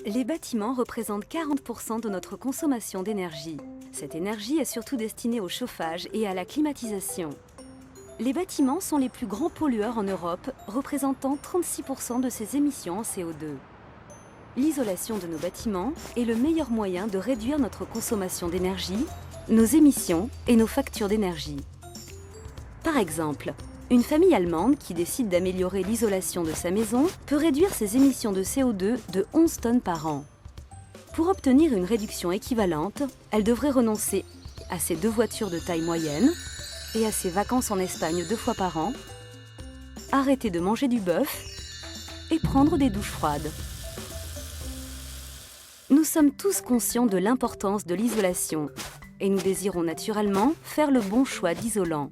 Les bâtiments représentent 40% de notre consommation d'énergie. Cette énergie est surtout destinée au chauffage et à la climatisation. Les bâtiments sont les plus grands pollueurs en Europe, représentant 36% de ces émissions en CO2. L'isolation de nos bâtiments est le meilleur moyen de réduire notre consommation d'énergie, nos émissions et nos factures d'énergie. Par exemple, une famille allemande qui décide d'améliorer l'isolation de sa maison peut réduire ses émissions de CO2 de 11 tonnes par an. Pour obtenir une réduction équivalente, elle devrait renoncer à ses 2 voitures de taille moyenne et à ses vacances en Espagne 2 fois par an, arrêter de manger du bœuf et prendre des douches froides. Nous sommes tous conscients de l'importance de l'isolation et nous désirons naturellement faire le bon choix d'isolant.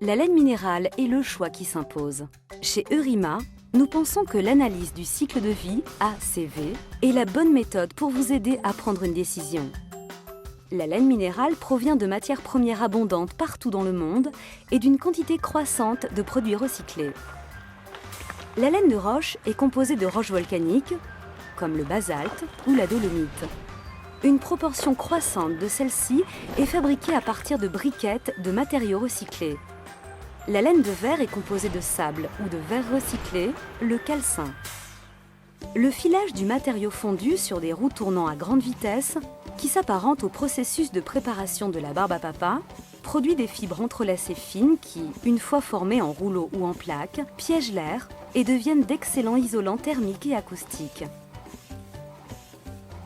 La laine minérale est le choix qui s'impose. Chez Eurima, nous pensons que l'analyse du cycle de vie, ACV, est la bonne méthode pour vous aider à prendre une décision. La laine minérale provient de matières premières abondantes partout dans le monde et d'une quantité croissante de produits recyclés. La laine de roche est composée de roches volcaniques, comme le basalte ou la dolomite. Une proportion croissante de celle-ci est fabriquée à partir de briquettes de matériaux recyclés. La laine de verre est composée de sable ou de verre recyclé, le calcin. Le filage du matériau fondu sur des roues tournant à grande vitesse, qui s'apparente au processus de préparation de la barbe à papa, produit des fibres entrelacées fines qui, une fois formées en rouleaux ou en plaques, piègent l'air et deviennent d'excellents isolants thermiques et acoustiques.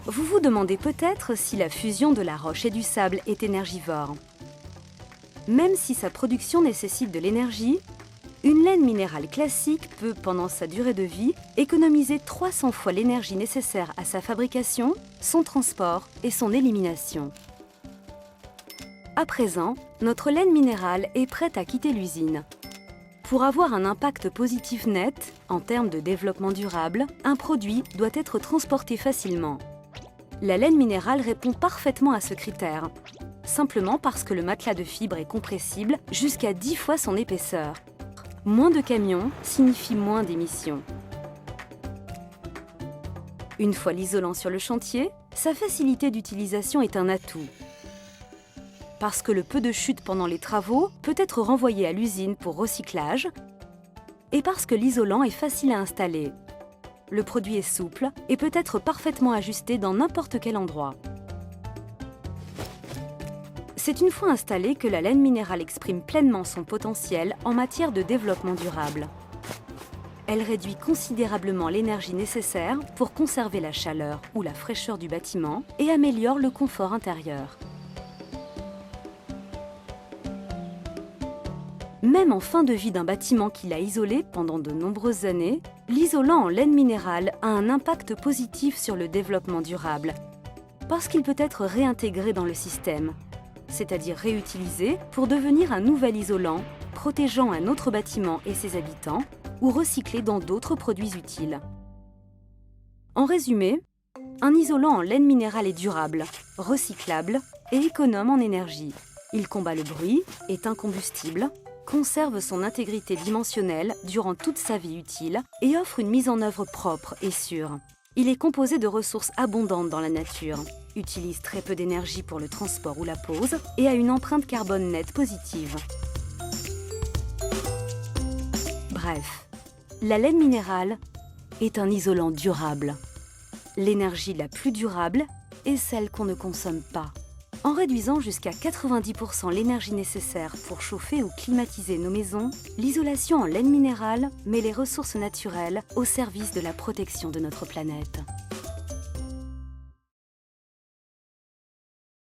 Vous vous demandez peut-être si la fusion de la roche et du sable est énergivore. Même si sa production nécessite de l'énergie, une laine minérale classique peut, pendant sa durée de vie, économiser 300 fois l'énergie nécessaire à sa fabrication, son transport et son élimination. À présent, notre laine minérale est prête à quitter l'usine. Pour avoir un impact positif net, en termes de développement durable, un produit doit être transporté facilement. La laine minérale répond parfaitement à ce critère, simplement parce que le matelas de fibres est compressible jusqu'à 10 fois son épaisseur. Moins de camions signifie moins d'émissions. Une fois l'isolant sur le chantier, sa facilité d'utilisation est un atout. Parce que le peu de chute pendant les travaux peut être renvoyé à l'usine pour recyclage et parce que l'isolant est facile à installer. Le produit est souple et peut être parfaitement ajusté dans n'importe quel endroit. C'est une fois installée que la laine minérale exprime pleinement son potentiel en matière de développement durable. Elle réduit considérablement l'énergie nécessaire pour conserver la chaleur ou la fraîcheur du bâtiment et améliore le confort intérieur. Même en fin de vie d'un bâtiment qu'il a isolé pendant de nombreuses années, l'isolant en laine minérale a un impact positif sur le développement durable, parce qu'il peut être réintégré dans le système, c'est-à-dire réutilisé pour devenir un nouvel isolant, protégeant un autre bâtiment et ses habitants, ou recyclé dans d'autres produits utiles. En résumé, un isolant en laine minérale est durable, recyclable et économe en énergie. Il combat le bruit, est incombustible, conserve son intégrité dimensionnelle durant toute sa vie utile et offre une mise en œuvre propre et sûre. Il est composé de ressources abondantes dans la nature, utilise très peu d'énergie pour le transport ou la pose et a une empreinte carbone nette positive. Bref, la laine minérale est un isolant durable. L'énergie la plus durable est celle qu'on ne consomme pas. En réduisant jusqu'à 90% l'énergie nécessaire pour chauffer ou climatiser nos maisons, l'isolation en laine minérale met les ressources naturelles au service de la protection de notre planète.